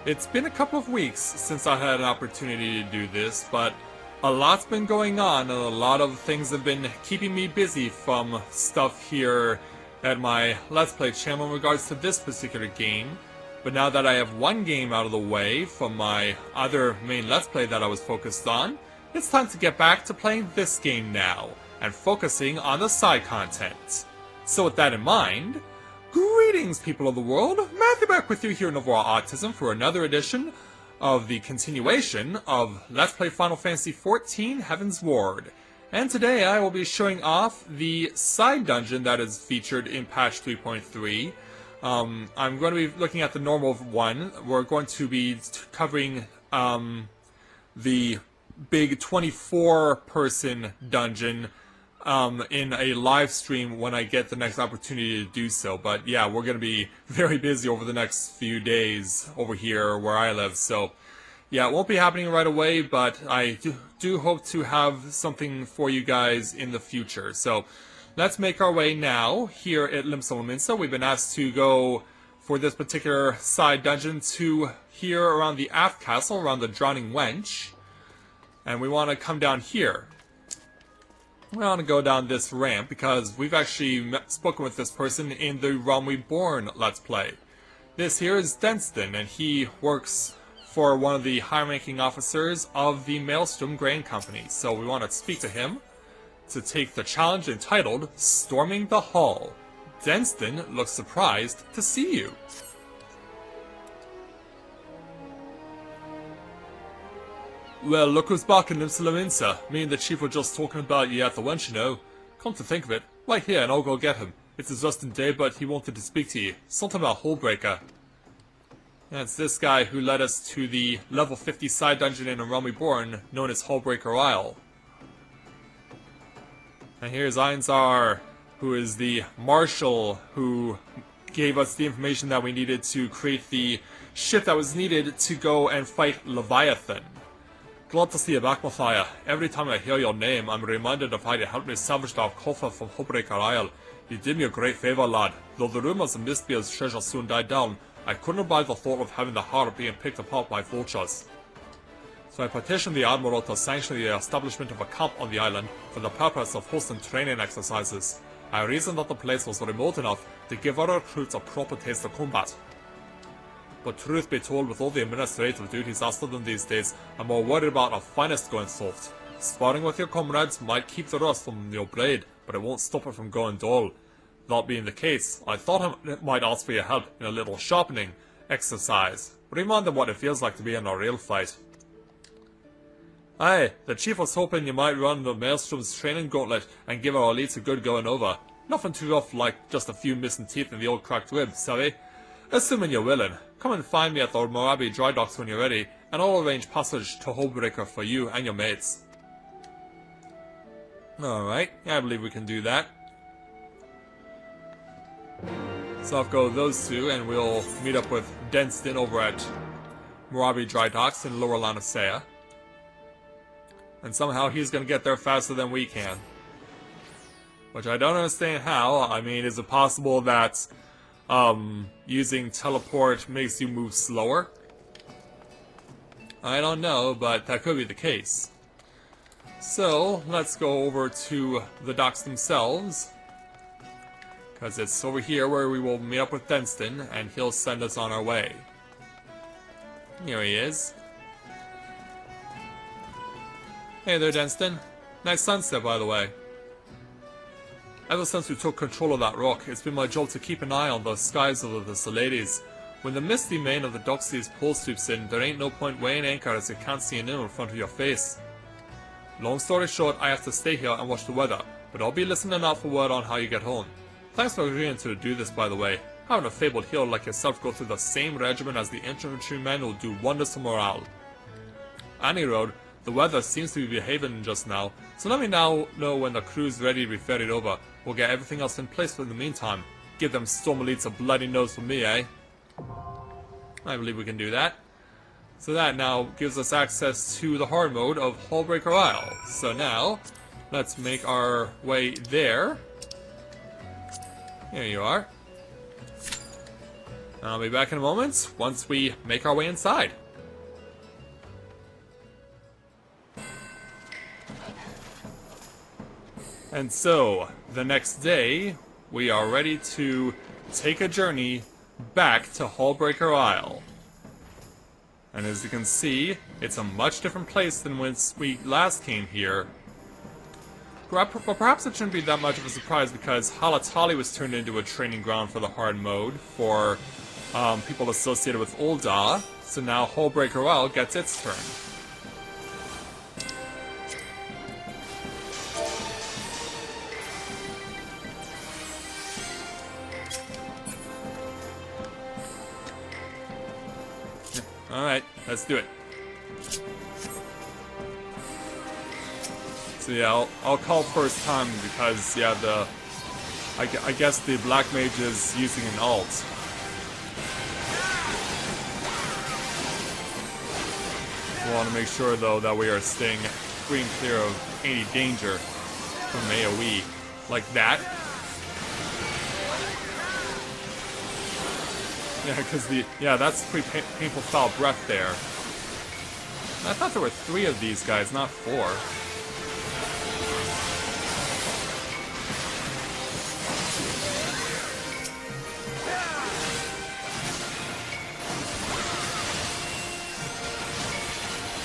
It's been a couple of weeks since I had an opportunity to do this, but a lot's been going on and a lot of things have been keeping me busy from stuff here at my Let's Play channel in regards to this particular game. But now that I have one game out of the way from my other main Let's Play that I was focused on, it's time to get back to playing this game now, and focusing on the side content. So with that in mind, greetings people of the world, Matthew back with you here in Overall Autism for another edition of the continuation of Let's Play Final Fantasy XIV Heavensward. And today I will be showing off the side dungeon that is featured in patch 3.3. I'm going to be looking at the normal one. We're going to be covering the big 24-person dungeon in a live stream when I get the next opportunity to do so. But yeah, we're going to be very busy over the next few days over here where I live. So yeah, it won't be happening right away, but I do hope to have something for you guys in the future. So let's make our way now here at Limsa. We've been asked to go for this particular side dungeon to here around the Aft Castle, around the Drowning Wench. And we want to come down here. We want to go down this ramp because we've actually spoken with this person in the Realm Reborn Let's Play. This here is Denston, and he works for one of the high-ranking officers of the Maelstrom Grand Company. So we want to speak to him to take the challenge entitled Storming the Hull. Denston looks surprised to see you. Well, look who's back in Limsa. Me and the chief were just talking about you at the wench, you know. Come to think of it, right here and I'll go get him. It's his resting day, but he wanted to speak to you. Something about Hullbreaker. Yeah, it's this guy who led us to the level 50 side dungeon in Realm Reborn, known as Hullbreaker Isle. And here's Einzar, who is the marshal who gave us the information that we needed to create the ship that was needed to go and fight Leviathan. Glad to see you back, Mathia. Every time I hear your name, I'm reminded of how you helped me salvage our coffer from Hullbreaker Isle. You did me a great favor, lad. Though the rumors of Mistbeard's treasure soon died down, I couldn't abide the thought of having the heart being picked apart by vultures. So I petitioned the Admiral to sanction the establishment of a camp on the island for the purpose of hosting training exercises. I reasoned that the place was remote enough to give our recruits a proper taste of combat. But truth be told, with all the administrative duties asked of them these days, I'm more worried about our finest going soft. Sparring with your comrades might keep the rust from your blade, but it won't stop it from going dull. That being the case, I thought I might ask for your help in a little sharpening exercise. Remind them what it feels like to be in a real fight. Aye, the chief was hoping you might run the Maelstrom's training gauntlet and give our elites a good going over. Nothing too rough like just a few missing teeth in the old cracked rib, sorry. Assuming you're willing, come and find me at the Morabi dry docks when you're ready, and I'll arrange passage to Hullbreaker for you and your mates. Alright, yeah, I believe we can do that. So I'll go those two, and we'll meet up with Denston over at Morabi dry docks in Lower Lanicea. And somehow he's gonna get there faster than we can. Which I don't understand how. I mean, is it possible that using teleport makes you move slower? I don't know, but that could be the case. So, let's go over to the docks themselves. Because it's over here where we will meet up with Denston, and he'll send us on our way. Here he is. Hey there, Denston. Nice sunset, by the way. Ever since we took control of that rock, it's been my job to keep an eye on the skies of the Salades. When the misty mane of the Doxi's pole sweeps in, there ain't no point weighing anchor as you can't see an in front of your face. Long story short, I have to stay here and watch the weather, but I'll be listening out for word on how you get home. Thanks for agreeing to do this, by the way. Having a fabled hero like yourself go through the same regimen as the infantrymen will do wonders to morale. Any road, the weather seems to be behaving just now, so let me now know when the crew's ready to be ferried over. We'll get everything else in place for the meantime. Give them storm elites a bloody nose for me, eh? I believe we can do that. So that now gives us access to the hard mode of Hullbreaker Isle. So now, let's make our way there. Here you are. I'll be back in a moment once we make our way inside. And so, the next day, we are ready to take a journey back to Hullbreaker Isle. And as you can see, it's a much different place than when we last came here. Perhaps it shouldn't be that much of a surprise because Halatali was turned into a training ground for the hard mode for people associated with Ul'dah, so now Hullbreaker Isle gets its turn. Alright, let's do it. So yeah, I'll call first time because, yeah, I guess the Black Mage is using an ult. We want to make sure, though, that we are staying free and clear of any danger from AoE. Like that. Yeah, because that's pretty painful foul breath there. I thought there were 3 of these guys, not 4.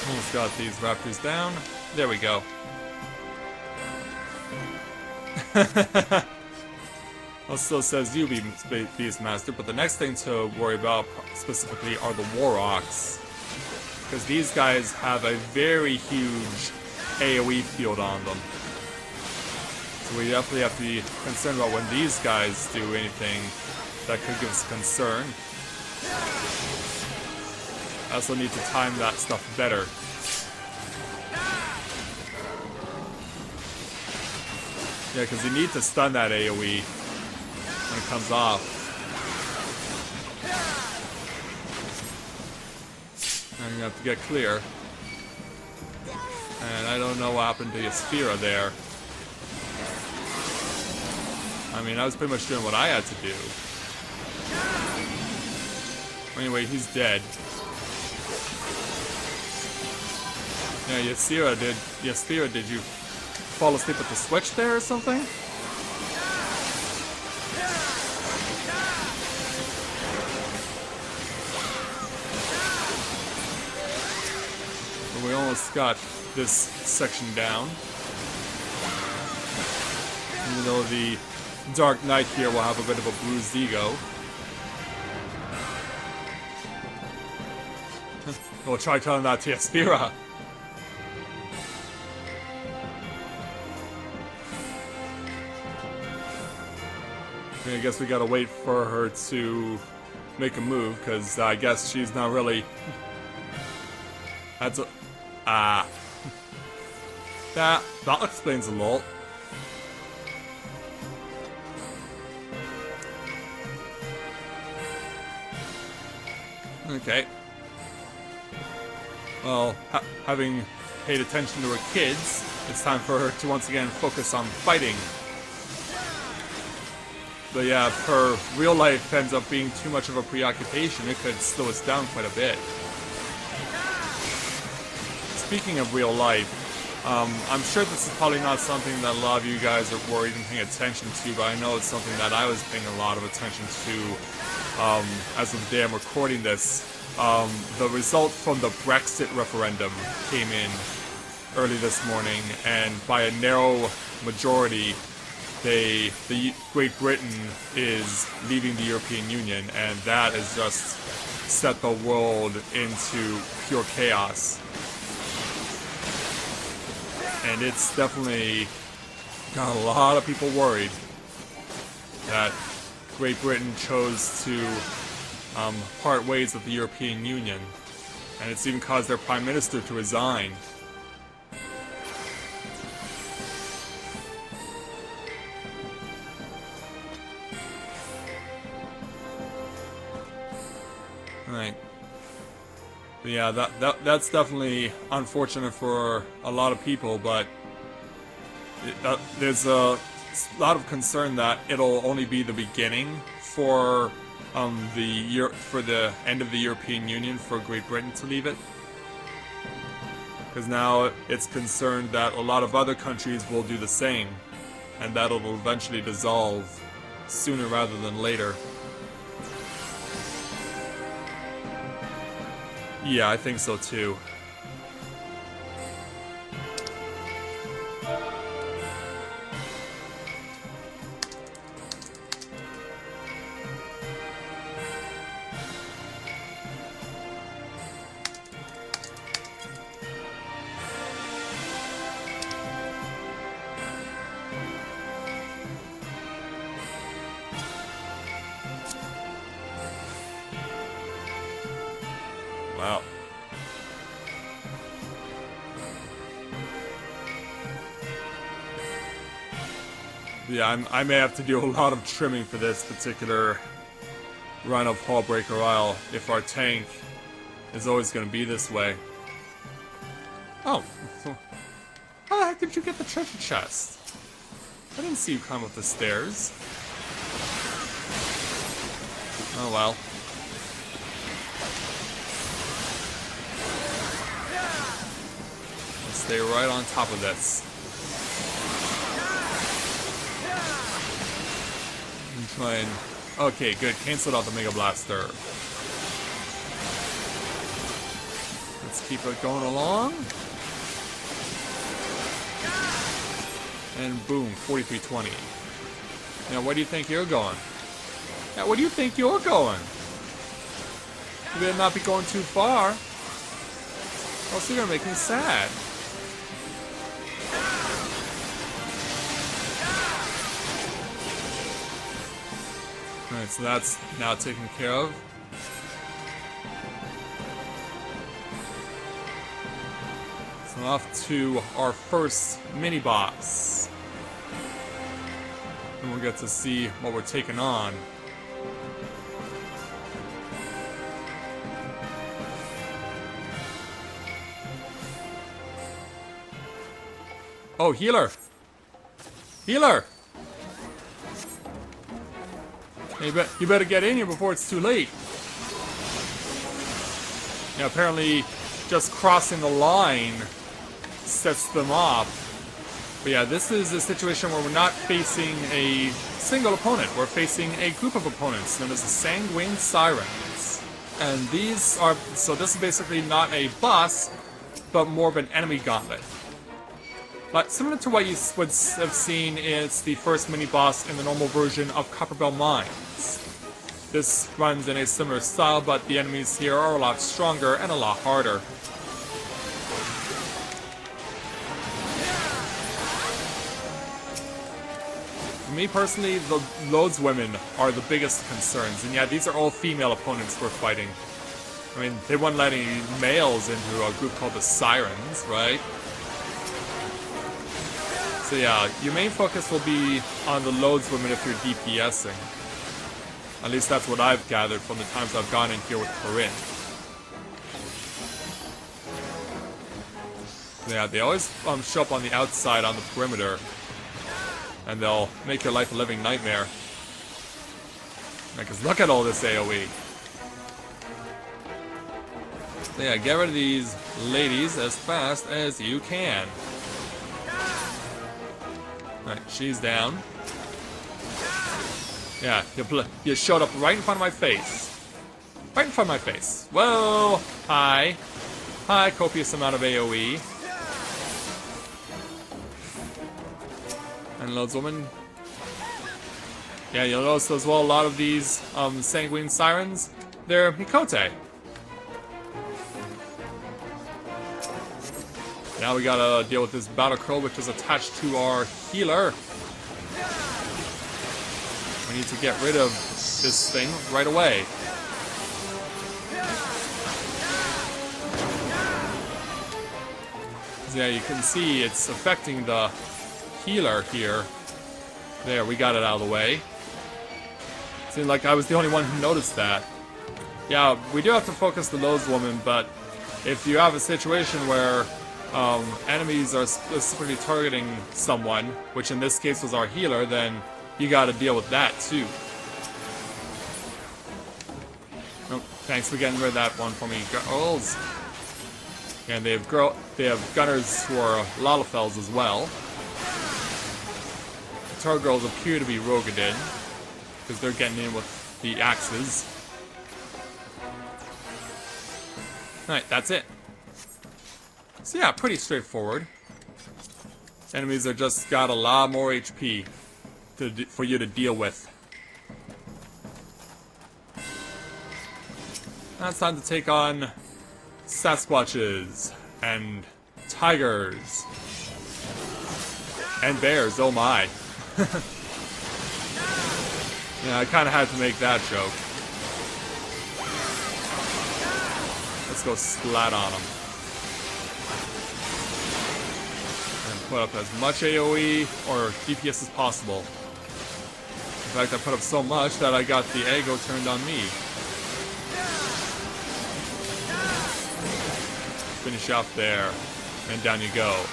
Almost got these raptors down. There we go. Also says you, Beastmaster, but the next thing to worry about specifically are the Warrocks. Because these guys have a very huge AoE field on them. So we definitely have to be concerned about when these guys do anything that could give us concern. I also need to time that stuff better. Yeah, because you need to stun that AoE when it comes off. And you have to get clear. And I don't know what happened to Yaspira there. I mean, I was pretty much doing what I had to do. Anyway, he's dead. Yeah, Yaspira, did you fall asleep at the switch there or something? We almost got this section down. Even though the Dark Knight here will have a bit of a bruised ego. We'll try telling that to Yaspira. I guess we gotta wait for her to make a move, because I guess she's not really... That's a... That explains a lot. Okay. Well, having paid attention to her kids, it's time for her to once again focus on fighting. But yeah, if her real life ends up being too much of a preoccupation, it could slow us down quite a bit. Speaking of real life, I'm sure this is probably not something that a lot of you guys were even paying attention to, but I know it's something that I was paying a lot of attention to as of the day I'm recording this. The result from the Brexit referendum came in early this morning, and by a narrow majority, the Great Britain is leaving the European Union, and that has just set the world into pure chaos. And it's definitely got a lot of people worried that Great Britain chose to part ways with the European Union, and it's even caused their Prime Minister to resign. Right. But yeah, that's definitely unfortunate for a lot of people, but there's a lot of concern that it'll only be the beginning for for the end of the European Union for Great Britain to leave it. Because now it's concerned that a lot of other countries will do the same, and that'll eventually dissolve sooner rather than later. Yeah, I think so too. Wow. Yeah, I may have to do a lot of trimming for this particular run of Hullbreaker Isle if our tank is always going to be this way. Oh. How the heck did you get the treasure chest? I didn't see you climb up the stairs. Oh well. Stay right on top of this. And try and... Okay, good. Canceled out the Mega Blaster. Let's keep it going along. And boom, 4320. Now, where do you think you're going? Now, where do you think you're going? You better not be going too far. Else you're gonna make me sad. Alright, so that's now taken care of. So off to our first mini-boss. And we'll get to see what we're taking on. Oh, healer! Healer! You better get in here before it's too late. Yeah, apparently just crossing the line sets them off. But yeah, this is a situation where we're not facing a single opponent. We're facing a group of opponents known as the Sanguine Sirens. And these are... So this is basically not a boss, but more of an enemy gauntlet. But similar to what you would have seen, it's the first mini-boss in the normal version of Copperbell Mines. This runs in a similar style, but the enemies here are a lot stronger and a lot harder. For me personally, the Lodeswomen are the biggest concerns, and yeah, these are all female opponents we're fighting. I mean, they wouldn't let any males into a group called the Sirens, right? So yeah, your main focus will be on the Lodeswomen if you're DPSing. At least that's what I've gathered from the times I've gone in here with Corinne. Yeah, they always show up on the outside on the perimeter. And they'll make your life a living nightmare. Because look at all this AoE. So yeah, get rid of these ladies as fast as you can. Alright, she's down. Yeah, you showed up right in front of my face. Right in front of my face. Whoa! Hi. Hi, copious amount of AoE. And Lodeswoman. Yeah, you'll notice as well a lot of these Sanguine Sirens, they're Mikote. Now we gotta deal with this Battle Crow, which is attached to our healer. We need to get rid of this thing right away. So yeah, you can see it's affecting the healer here. There, we got it out of the way. Seemed like I was the only one who noticed that. Yeah, we do have to focus the Lodeswoman, but if you have a situation where enemies are specifically targeting someone, which in this case was our healer, then you gotta deal with that too. Thanks for getting rid of that one for me, girls. And they have gunners who are Lalafels as well. The Tar Girls appear to be Rogadin, because they're getting in with the axes. Alright, that's it. So yeah, pretty straightforward. Enemies are just got a lot more HP for you to deal with. Now it's time to take on Sasquatches and tigers and bears. Oh my! Yeah, I kind of had to make that joke. Let's go splat on them. And put up as much AoE or DPS as possible. In fact, I put up so much that I got the aggro turned on me. Finish off there, and down you go.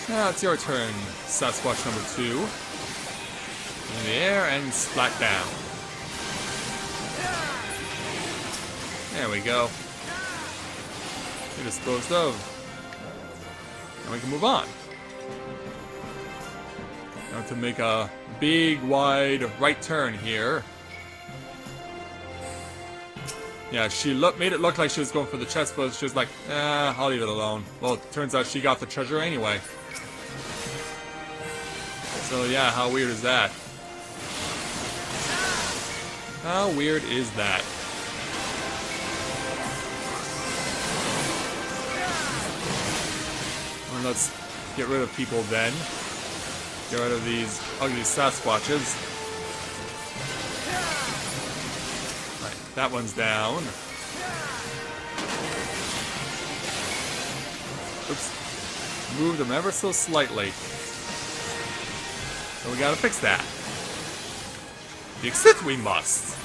Now it's your turn, Sasquatch number 2. In the air and splat down. There we go. You're disposed of. And we can move on. Now to make a big, wide right turn here. Yeah, she made it look like she was going for the chest, but she was like, I'll leave it alone. Well, it turns out she got the treasure anyway. So yeah, how weird is that? How weird is that? Well, let's get rid of people then. Get rid of these ugly Sasquatches. That one's down. Oops. Moved them ever so slightly. So we gotta fix that. Fix it we must.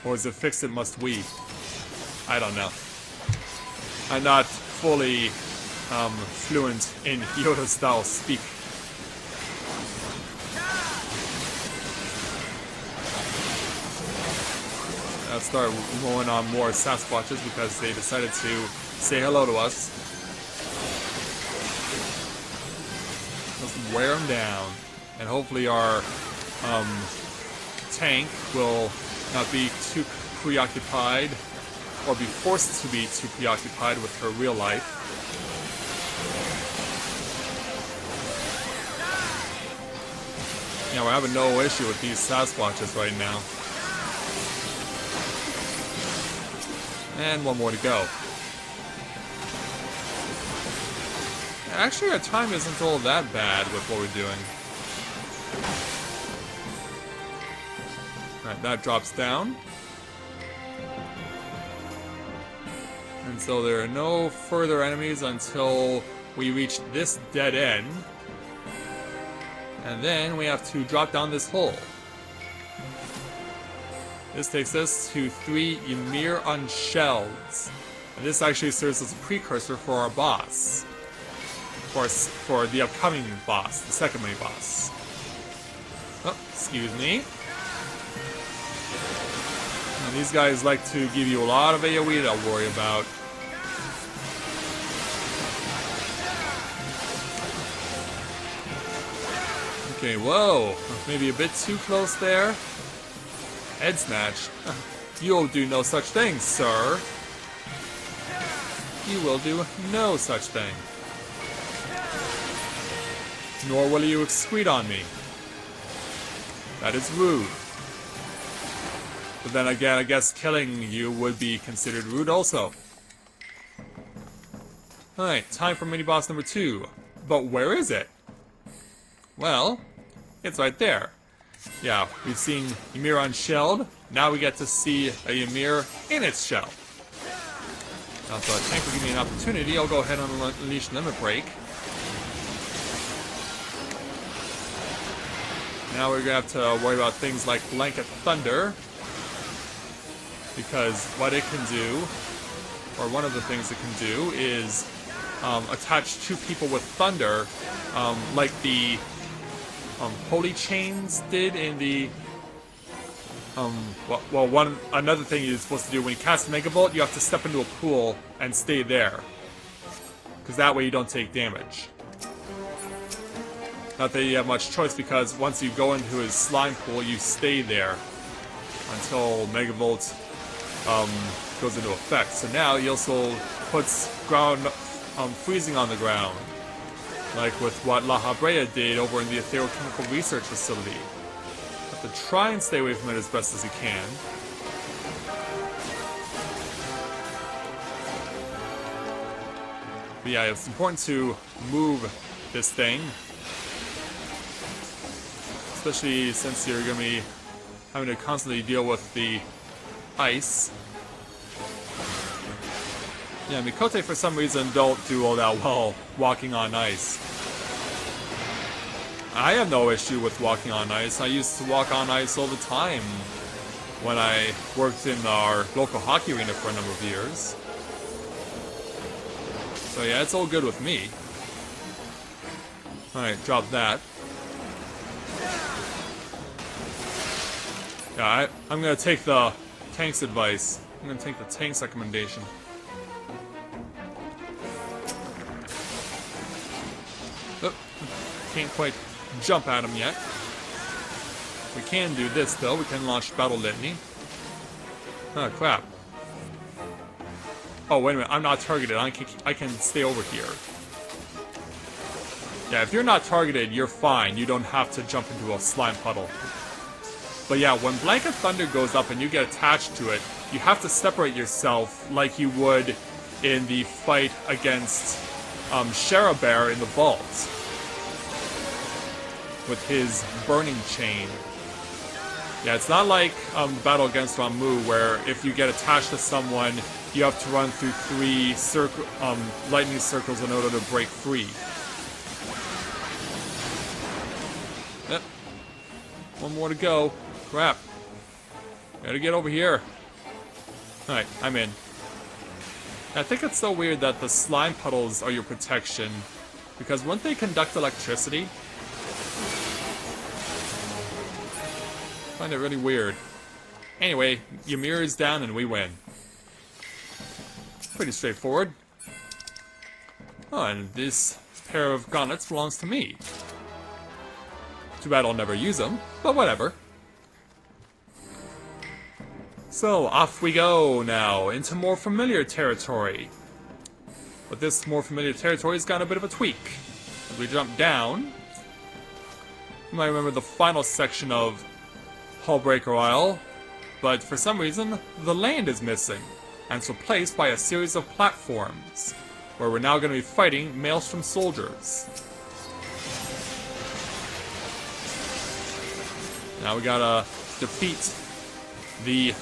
Or is it fix it must we? I don't know. I'm not fully fluent in Yoda style speak. I'll start rolling on more Sasquatches because they decided to say hello to us. Let's wear them down. And hopefully our tank will not be too preoccupied or be forced to be too preoccupied with her real life. Yeah, we're having no issue with these Sasquatches right now. And one more to go. Actually, our time isn't all that bad with what we're doing. Alright, that drops down. And so there are no further enemies until we reach this dead end. And then we have to drop down this hole. This takes us to 3 Ymir Unshells. And this actually serves as a precursor for our boss. Of course, for the upcoming boss, the second mini boss. Oh, excuse me. And these guys like to give you a lot of AoE to worry about. Okay, whoa. Maybe a bit too close there. Head snatch. You'll do no such thing, sir. You will do no such thing. Nor will you excrete on me. That is rude. But then again, I guess killing you would be considered rude also. Alright, time for mini-boss number 2. But where is it? Well, it's right there. Yeah, we've seen Ymir unshelled. Now we get to see a Ymir in its shell. Now, so I think will give me an opportunity. I'll go ahead and unleash Limit Break. Now we're gonna have to worry about things like Blanket Thunder. Because what it can do, or one of the things it can do, is attach 2 people with thunder, like the Holy Chains did in the Another thing you're supposed to do when you cast Mega Volt, you have to step into a pool and stay there. Because that way you don't take damage. Not that you have much choice, because once you go into his slime pool, you stay there until Mega Volt goes into effect. So now he also puts ground freezing on the ground, like with what La Habrea did over in the Etherochemical Research Facility. Have to try and stay away from it as best as you can. But yeah, it's important to move this thing, especially since you're going to be having to constantly deal with the ice. Yeah, Mikote for some reason don't do all that well walking on ice. I have no issue with walking on ice. I used to walk on ice all the time when I worked in our local hockey arena for a number of years. So yeah, it's all good with me. Alright, drop that. Yeah, I'm gonna take the tank's advice. I'm gonna take the tank's recommendation. Oh, can't quite jump at him yet. We can do this though. We can launch Battle Litany. Oh crap. Oh wait a minute, I'm not targeted. I can stay over here. Yeah, if you're not targeted, you're fine. You don't have to jump into a slime puddle. But yeah, when Blanket Thunder goes up and you get attached to it, you have to separate yourself like you would in the fight against Sharabear in the vault with his burning chain. Yeah, it's not like the battle against Ramu, where if you get attached to someone, you have to run through 3 lightning circles in order to break free. Yep. One more to go. Crap. Gotta get over here. Alright, I'm in. I think it's so weird that the slime puddles are your protection, because wouldn't they conduct electricity? I find it really weird. Anyway, Ymir is down and we win. Pretty straightforward. Oh, and this pair of gauntlets belongs to me. Too bad I'll never use them, but whatever. So, off we go now, into more familiar territory. But this more familiar territory has got a bit of a tweak. As we jump down, you might remember the final section of Hullbreaker Isle, but for some reason, the land is missing, and it's replaced by a series of platforms, where we're now going to be fighting Maelstrom soldiers. Now we gotta defeat the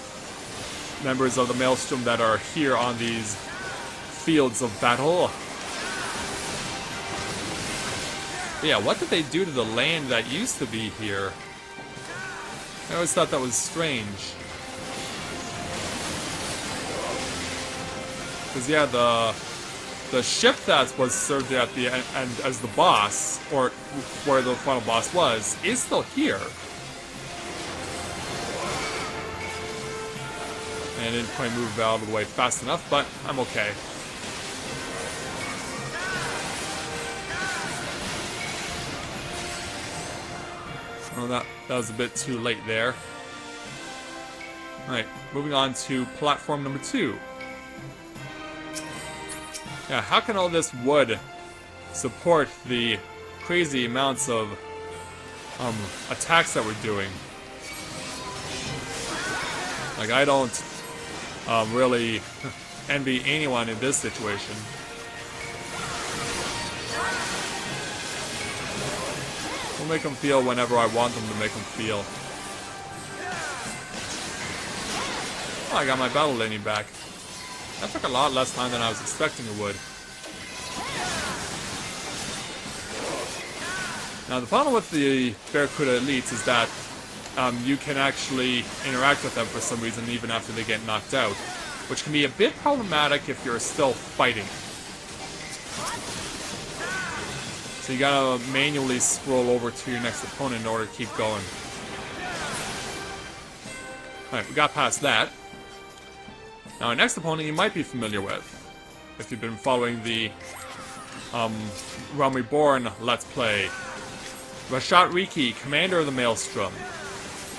members of the Maelstrom that are here on these fields of battle. But yeah, what did they do to the land that used to be here? I always thought that was strange. Because yeah, the ship that was served at the end as the boss, or where the final boss was, is still here. And I didn't quite move out of the way fast enough, but I'm okay. Oh, that was a bit too late there. Alright, moving on to platform number 2. Yeah, how can all this wood support the crazy amounts of attacks that we're doing? Like, I don't really envy anyone in this situation. I'll make them feel whenever I want them to make them feel. Oh, I got my battle lane back. That took a lot less time than I was expecting it would. Now, the problem with the Barracuda Elites is that you can actually interact with them for some reason even after they get knocked out, which can be a bit problematic if you're still fighting. So you gotta manually scroll over to your next opponent in order to keep going. Alright, we got past that. Now, our next opponent you might be familiar with, if you've been following the Realm Reborn Let's Play. Rashat Riki, commander of the Maelstrom.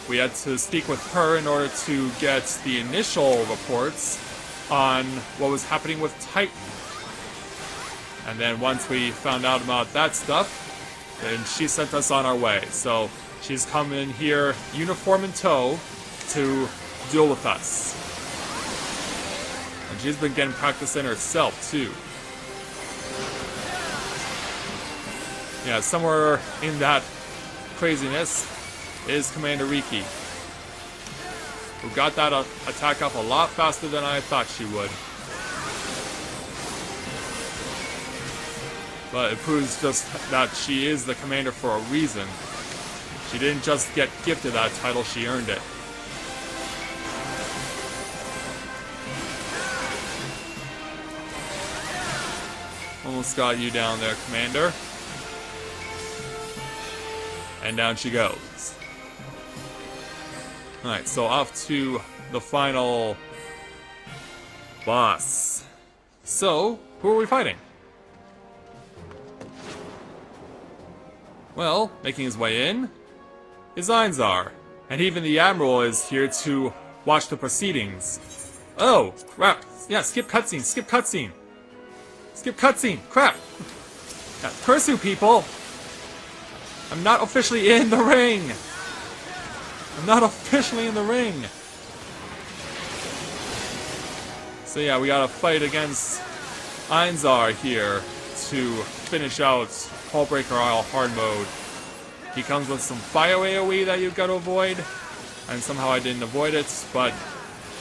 We had to speak with her in order to get the initial reports on what was happening with Titan. And then once we found out about that stuff, then she sent us on our way. So she's come in here, uniform in tow, to deal with us. And she's been getting practice in herself, too. Yeah, somewhere in that craziness is Commander Riki, who got that attack up a lot faster than I thought she would. But it proves just that she is the commander for a reason. She didn't just get gifted that title, she earned it. Almost got you down there, Commander. And down she goes. Alright, so off to the final boss. So, who are we fighting? Well, making his way in is Einzar. And even the Admiral is here to watch the proceedings. Oh, crap. Yeah, skip cutscene, skip cutscene. Skip cutscene, crap. Yeah, curse you, people. I'm not officially in the ring! I'm not officially in the ring! So yeah, we gotta fight against Einzar here to finish out Hullbreaker Isle hard mode. He comes with some fire AoE that you've got to avoid, and somehow I didn't avoid it, but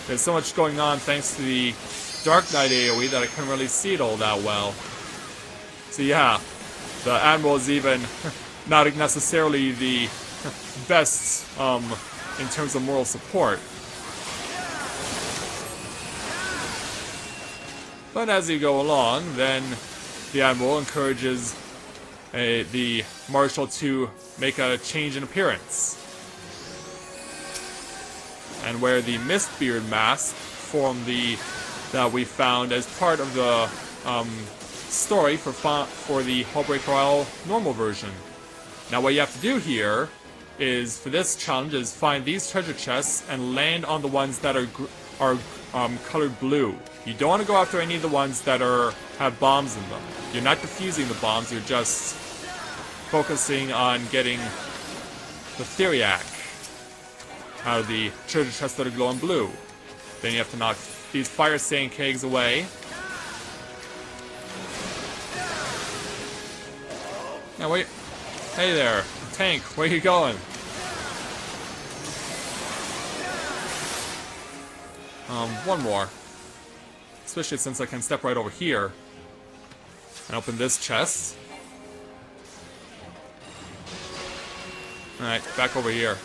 there's so much going on thanks to the Dark Knight AoE that I couldn't really see it all that well. So yeah, the Admiral is even not necessarily the best in terms of moral support. But as you go along, then the Admiral encourages the Marshal to make a change in appearance. And wear the Mistbeard mask that we found as part of the story for the Hullbreaker Isle normal version. Now what you have to do here is, for this challenge, is find these treasure chests and land on the ones that are colored blue. You don't want to go after any of the ones that have bombs in them. You're not defusing the bombs, you're just focusing on getting the Theriac out of the treasure chests that are glowing blue. Then you have to knock these fire sand kegs away. Now wait. Hey there, tank, where you going? One more. Especially since I can step right over here and open this chest. Alright, back over here.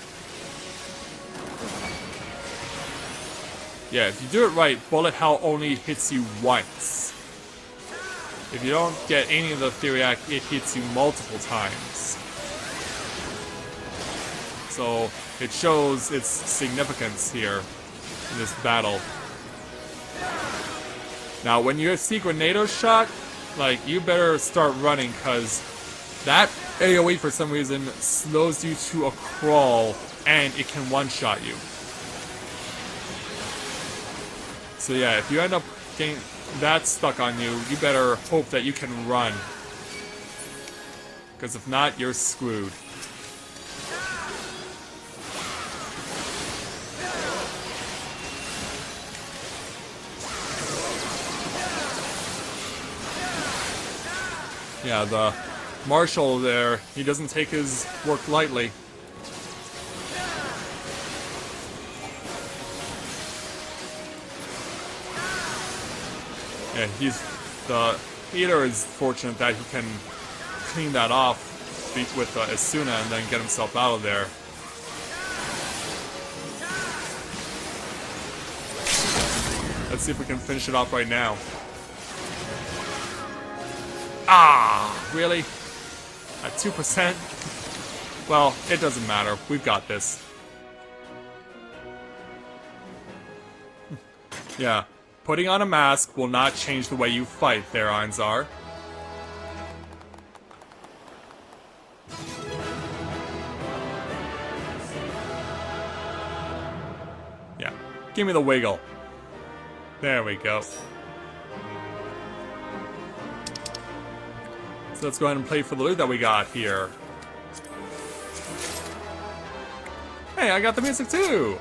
Yeah, if you do it right, bullet hell only hits you once. If you don't get any of the Theriac, it hits you multiple times. So it shows its significance here in this battle. Now, when you see Grenado shot, like, you better start running, because that AoE for some reason slows you to a crawl, and it can one-shot you. So yeah, if you end up getting that stuck on you, you better hope that you can run. Because if not, you're screwed. Yeah, the Marshal there, he doesn't take his work lightly. Yeah, the leader is fortunate that he can clean that off with Asuna and then get himself out of there. Let's see if we can finish it off right now. Ah, really? At 2%? Well, it doesn't matter. We've got this. Yeah, putting on a mask will not change the way you fight there, Einzar. Yeah, give me the wiggle. There we go. So let's go ahead and play for the loot that we got here. Hey, I got the music too!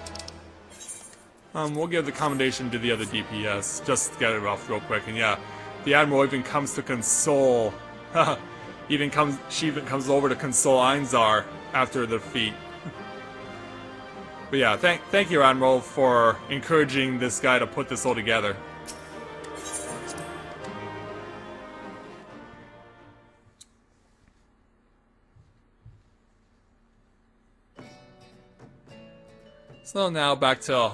We'll give the commendation to the other DPS, just to get it off real quick, and yeah, the Admiral even comes to console, she even comes over to console Einzar after the defeat. But yeah, thank you, Admiral, for encouraging this guy to put this all together. So now back to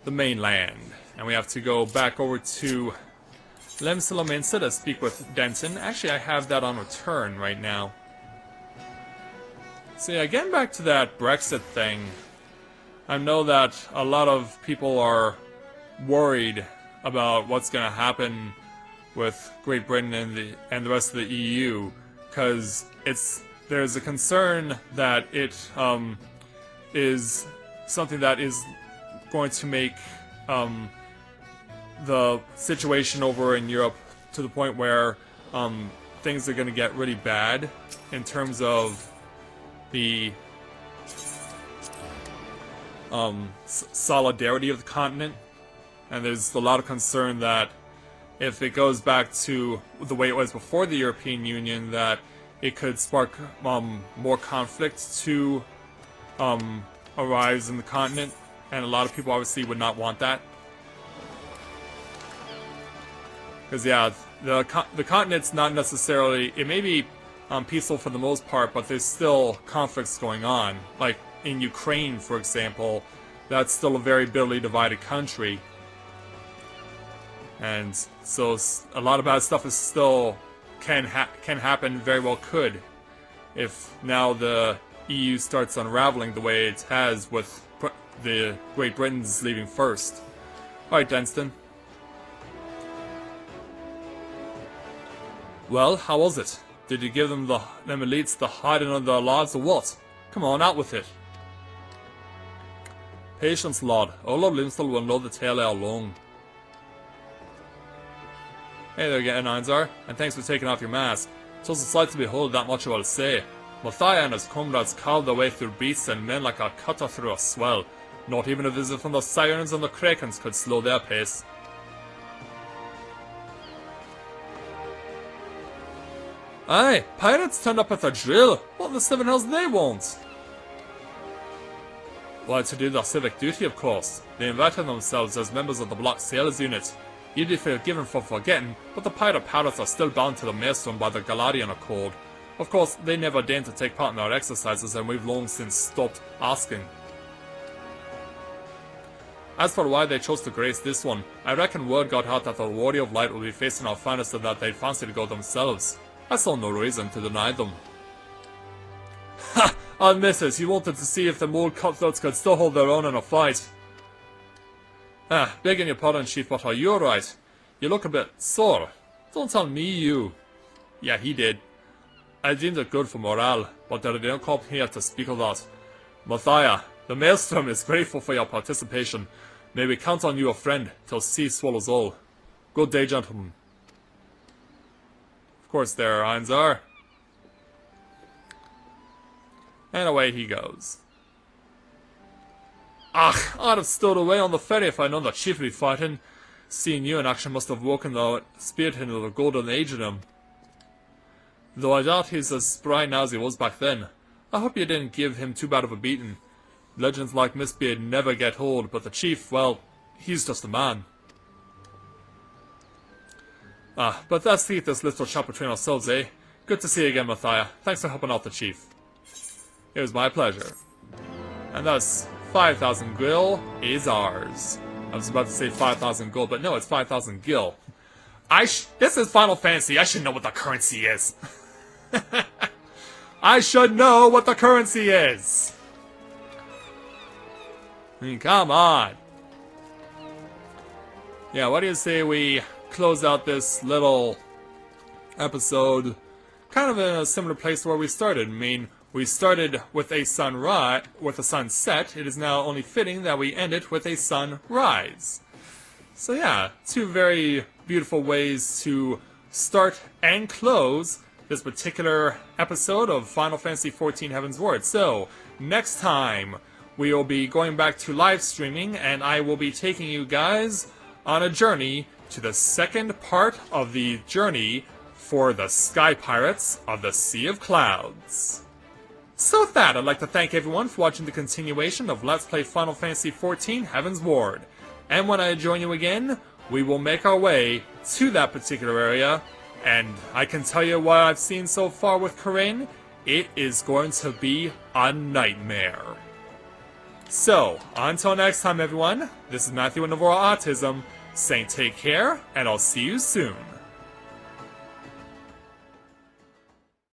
the mainland, and we have to go back over to Lemsila to speak with Denton. Actually, I have that on return right now. So yeah, getting back to that Brexit thing, I know that a lot of people are worried about what's going to happen with Great Britain and the rest of the EU, because there's a concern that it is something that is going to make the situation over in Europe to the point where things are going to get really bad in terms of the solidarity of the continent. And there's a lot of concern that if it goes back to the way it was before the European Union, that it could spark more conflict to arise in the continent, and a lot of people obviously would not want that. Because yeah, the continent's not necessarily, it may be peaceful for the most part, but there's still conflicts going on. Like in Ukraine, for example, that's still a very bitterly divided country. And so a lot of bad stuff is still can happen, very well could, if now the EU starts unraveling the way it has with the Great Britain's leaving first. Alright, Dunstan. Well, how was it? Did you give them elites the hiding of their lives or what? Come on, out with it. Patience, lad. All of Limstal will know the tale ere long. Hey there again, Einzar, and thanks for taking off your mask. 'Twas a sight to behold, that much I will say. Matthias and his comrades carved their way through beasts and men like a cutter through a swell. Not even a visit from the sirens and the krakens could slow their pace. Aye, pirates turned up at the drill. What the seven hells they want? Why, to do their civic duty, of course. They invited themselves as members of the Black Sailors Unit. You'd be forgiven for forgetting, but the pirate pirates are still bound to the Maelstrom by the Galadian Accord. Of course, they never deigned to take part in our exercises, and we've long since stopped asking. As for why they chose to grace this one, I reckon word got out that the Warrior of Light will be facing our finest and that they'd fancy to go themselves. I saw no reason to deny them. Ha! I'll miss it. You wanted to see if the old cutthroats could still hold their own in a fight. Ah, begging your pardon, Chief, but are you alright? You look a bit sore. Don't tell me you. Yeah, he did. I deemed it good for morale, but they didn't come here to speak of that. Matthias, the Maelstrom is grateful for your participation. May we count on you a friend, till sea swallows all. Good day, gentlemen. Of course there, Einzar. And away he goes. Ach, I'd have stood away on the ferry if I'd known the chief would be fighting. Seeing you in action must have woken the spirit into the golden age in him. Though I doubt he's as spry now as he was back then. I hope you didn't give him too bad of a beating. Legends like Mistbeard never get old, but the chief, well, he's just a man. Ah, but let's keep this little chat between ourselves, eh? Good to see you again, Matthias. Thanks for helping out the chief. It was my pleasure. And thus, 5,000 gil is ours. I was about to say 5,000 gold, but no, it's 5,000 gil. This is Final Fantasy. I should know what the currency is. I should know what the currency is. I mean, come on. Yeah, what do you say we close out this little episode kind of in a similar place where we started? I mean, we started with a sunset. It is now only fitting that we end it with a sunrise. So yeah, two very beautiful ways to start and close this particular episode of Final Fantasy XIV Heavensward. So, next time, we will be going back to live streaming, and I will be taking you guys on a journey to the second part of the journey for the Sky Pirates of the Sea of Clouds. So with that, I'd like to thank everyone for watching the continuation of Let's Play Final Fantasy XIV Heavensward. And when I join you again, we will make our way to that particular area, and I can tell you what I've seen so far with Corinne, it is going to be a nightmare. So, until next time everyone, this is Matthew with Navora Autism, saying take care, and I'll see you soon.